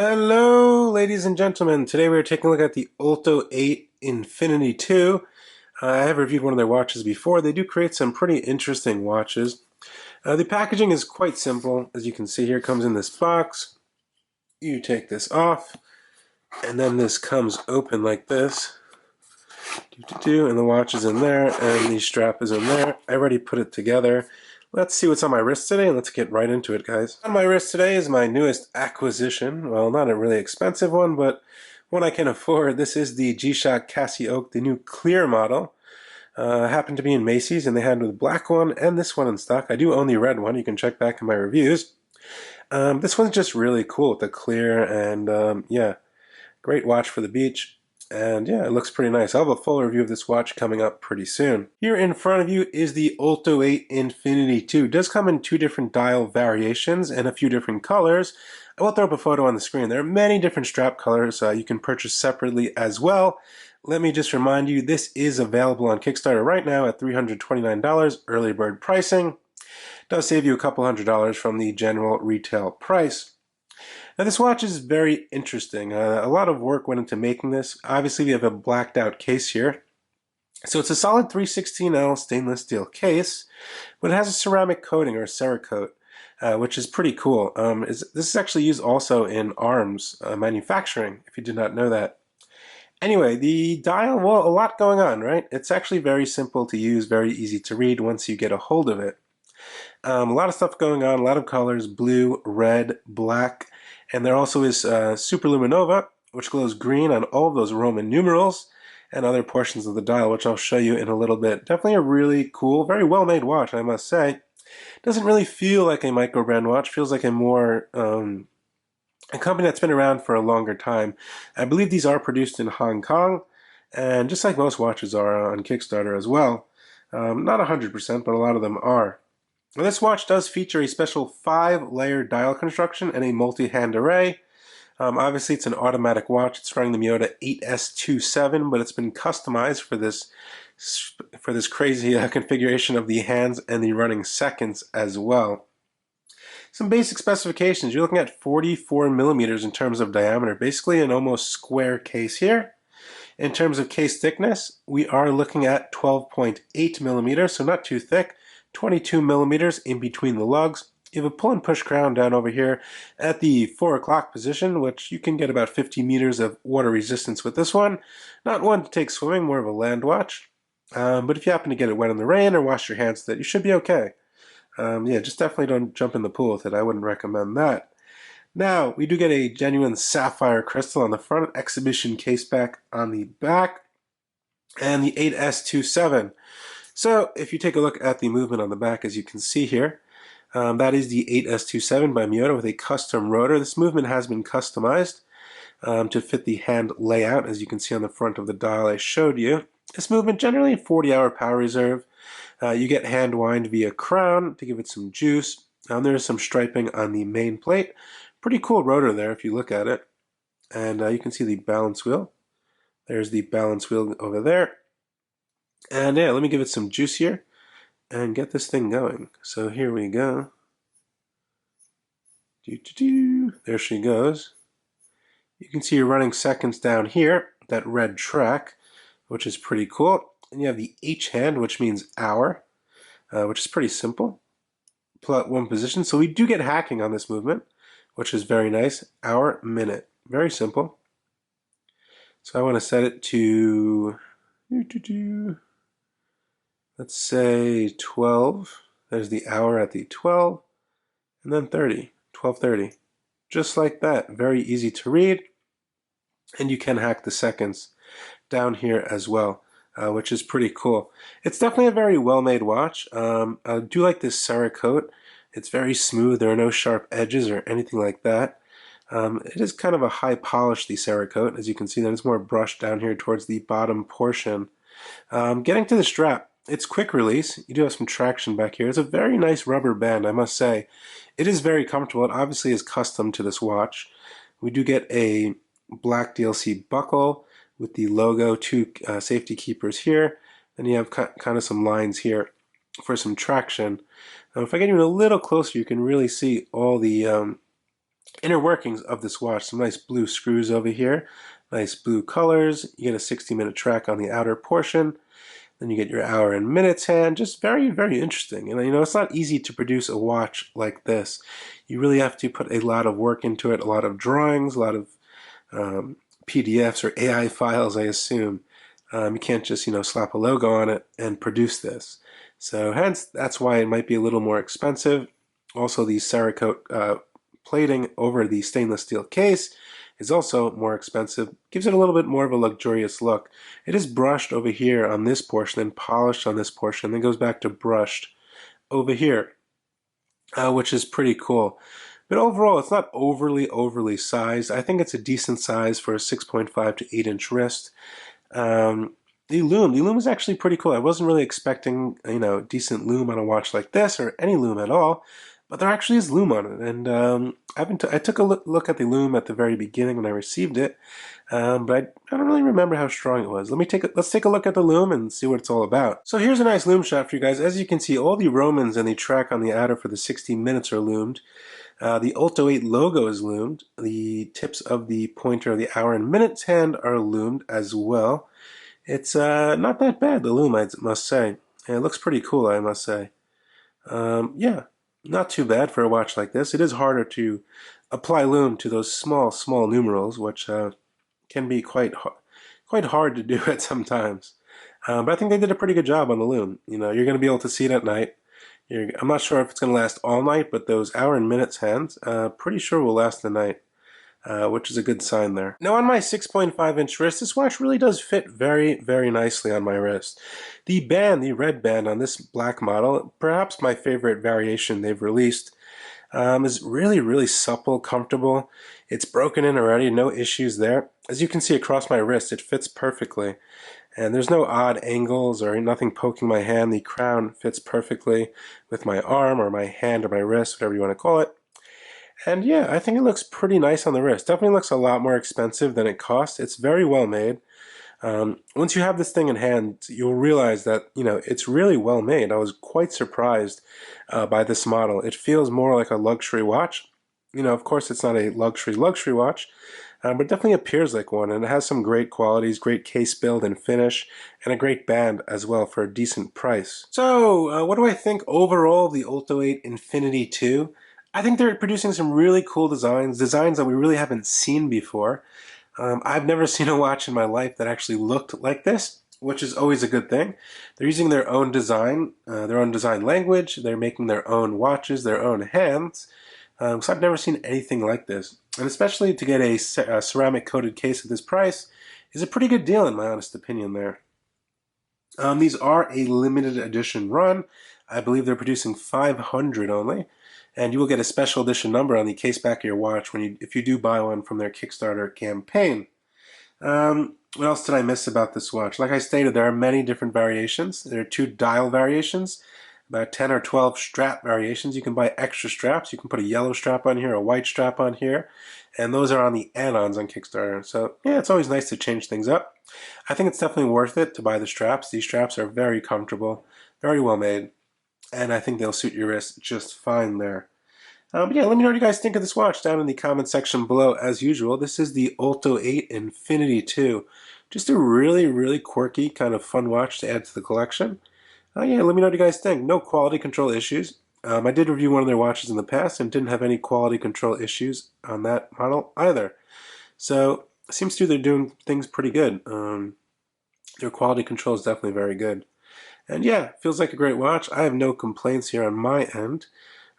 Hello, ladies and gentlemen. Today we are taking a look at the OLTO-8 Infinity 2. I have reviewed one of their watches before. They do create some pretty interesting watches. The packaging is quite simple. As you can see here, it comes in this box. You take this off, and then this comes open like this. And the watch is in there, and the strap is in there. I already put it together. Let's see what's on my wrist today, and let's get right into it, guys. On my wrist today is my newest acquisition. Well, not a really expensive one, but one I can afford. This is the G-Shock Casio, the new clear model. Happened to be in Macy's, and they had the black one and this one in stock. I do own the red one. You can check back in my reviews. This one's just really cool with the clear, and yeah, great watch for the beach. And yeah, it looks pretty nice. I'll have a full review of this watch coming up pretty soon. Here in front of you is the OLTO-8 Infinity 2. It does come in two different dial variations and a few different colors. I will throw up a photo on the screen. There are many different strap colors you can purchase separately as well. Let me just remind you, this is available on Kickstarter right now at $329 early bird pricing. It does save you a couple $100 from the general retail price. Now this watch is very interesting. A lot of work went into making this. Obviously we have a blacked out case here. So it's a solid 316L stainless steel case, but it has a ceramic coating or a Cerakote, which is pretty cool. This is actually used also in arms manufacturing, if you did not know that. Anyway, the dial, well, a lot going on, right? It's actually very simple to use, very easy to read once you get a hold of it. A lot of stuff going on, a lot of colors, blue, red, black, and there also is Superluminova, which glows green on all of those Roman numerals and other portions of the dial, which I'll show you in a little bit. Definitely a really cool, very well-made watch, I must say. Doesn't really feel like a micro-brand watch. Feels like a more a company that's been around for a longer time. I believe these are produced in Hong Kong, and just like most watches are on Kickstarter as well. Not 100%, but a lot of them are. Well, this watch does feature a special 5-layer dial construction and a multi-hand array. Obviously, it's an automatic watch. It's running the Miyota 8S27, but it's been customized for this crazy configuration of the hands and the running seconds as well. Some basic specifications. You're looking at 44 millimeters in terms of diameter, basically an almost square case here. In terms of case thickness, we are looking at 12.8 millimeters, so not too thick. 22 millimeters in between the lugs. You have a pull and push crown down over here at the 4 o'clock position, which you can get about 50 meters of water resistance with this one. Not one to take swimming, more of a land watch. But if you happen to get it wet in the rain or wash your hands with it, you should be okay. Yeah, just definitely don't jump in the pool with it. I wouldn't recommend that. Now, we do get a genuine sapphire crystal on the front, exhibition case back on the back, and the 8S27. So if you take a look at the movement on the back, as you can see here, that is the 8S27 by Miyota with a custom rotor. This movement has been customized to fit the hand layout, as you can see on the front of the dial I showed you. This movement generally 40-hour power reserve. You get hand wind via crown to give it some juice. There's some striping on the main plate. Pretty cool rotor there if you look at it. And you can see the balance wheel. There's the balance wheel over there. And yeah, let me give it some juice here and get this thing going. So here we go. There she goes. You can see you're running seconds down here, that red track, which is pretty cool. And you have the H hand, which means hour, which is pretty simple. Pull out one position. So we do get hacking on this movement, which is very nice. Hour, minute. Very simple. So I want to set it to let's say 12. There's the hour at the 12, and then 30, 12:30. Just like that. Very easy to read, and you can hack the seconds down here as well, which is pretty cool. It's definitely a very well-made watch. I do like this Cerakote. It's very smooth. There are no sharp edges or anything like that. It is kind of a high polish, the Cerakote. As you can see, there's more brush down here towards the bottom portion. Getting to the strap. It's quick release. You do have some traction back here. It's a very nice rubber band, I must say. It is very comfortable. It obviously is custom to this watch. We do get a black DLC buckle with the logo, two safety keepers here. Then you have kind of some lines here for some traction. If I get even a little closer, you can really see all the inner workings of this watch. Some nice blue screws over here, nice blue colors. You get a 60-minute track on the outer portion. Then you get your hour and minutes hand. Just very, very interesting. And you know, it's not easy to produce a watch like this. You really have to put a lot of work into it, a lot of drawings, a lot of PDFs or AI files, I assume. You can't just, you know, slap a logo on it and produce this. So hence, that's why it might be a little more expensive. Also, the Cerakote plating over the stainless steel case is also more expensive. Gives it a little bit more of a luxurious look. It is brushed over here on this portion and polished on this portion, then goes back to brushed over here, which is pretty cool. But overall, it's not overly sized. I think it's a decent size for a 6.5 to 8 inch wrist. The loom is actually pretty cool. I wasn't really expecting, you know, decent loom on a watch like this, or any loom at all, but there actually is loom on it. And I took a look at the loom at the very beginning when I received it, but I don't really remember how strong it was. Let's take a look at the loom and see what it's all about. So here's a nice loom shot for you guys. As you can see, all the Romans and the track on the outer for the 60 minutes are loomed. The OLTO-8 logo is loomed. The tips of the pointer of the hour and minutes hand are loomed as well. It's not that bad, the loom, I must say. And it looks pretty cool, I must say. Yeah, not too bad for a watch like this. It is harder to apply loom to those small numerals, which can be quite hard to do at some times. But I think they did a pretty good job on the loom. You know, you're going to be able to see it at night. I'm not sure if it's going to last all night, but those hour and minutes hands, pretty sure will last the night. Which is a good sign there. Now on my 6.5 inch wrist, this watch really does fit very, very nicely on my wrist. The band, the red band on this black model, perhaps my favorite variation they've released, is really, really supple, comfortable. It's broken in already, no issues there. As you can see across my wrist, it fits perfectly. And there's no odd angles or nothing poking my hand. The crown fits perfectly with my arm or my hand or my wrist, whatever you want to call it. And yeah, I think it looks pretty nice on the wrist. Definitely looks a lot more expensive than it costs. It's very well made. Once you have this thing in hand, you'll realize that, you know, it's really well made. I was quite surprised by this model. It feels more like a luxury watch. You know, of course, it's not a luxury watch, but it definitely appears like one. And it has some great qualities, great case build and finish, and a great band as well for a decent price. So, what do I think overall of the OLTO-8 Infinity 2? I think they're producing some really cool designs that we really haven't seen before. I've never seen a watch in my life that actually looked like this, which is always a good thing. They're using their own design language. They're making their own watches, their own hands. So I've never seen anything like this. And especially to get a ceramic coated case at this price is a pretty good deal in my honest opinion there. These are a limited edition run. I believe they're producing 500 only. And you will get a special edition number on the case back of your watch if you do buy one from their Kickstarter campaign. What else did I miss about this watch? Like I stated, there are many different variations. There are 2 dial variations, about 10 or 12 strap variations. You can buy extra straps. You can put a yellow strap on here, a white strap on here, and those are on the add-ons on Kickstarter. So yeah, it's always nice to change things up. I think it's definitely worth it to buy the straps. These straps are very comfortable, very well made, and I think they'll suit your wrist just fine there. But yeah, let me know what you guys think of this watch down in the comment section below as usual. This is the OLTO-8 Infinity 2. Just a really, really quirky, kind of fun watch to add to the collection. Yeah, let me know what you guys think. No quality control issues. I did review one of their watches in the past and didn't have any quality control issues on that model either. So, it seems to be they're doing things pretty good. Their quality control is definitely very good. And yeah, feels like a great watch. I have no complaints here on my end.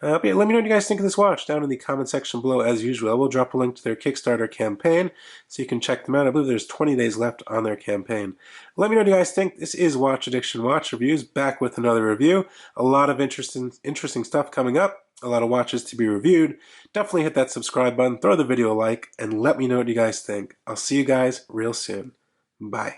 But yeah, let me know what you guys think of this watch down in the comment section below as usual. I will drop a link to their Kickstarter campaign so you can check them out. I believe there's 20 days left on their campaign. Let me know what you guys think. This is Watch Addiction Watch Reviews, back with another review. A lot of interesting stuff coming up. A lot of watches to be reviewed. Definitely hit that subscribe button, throw the video a like, and let me know what you guys think. I'll see you guys real soon. Bye.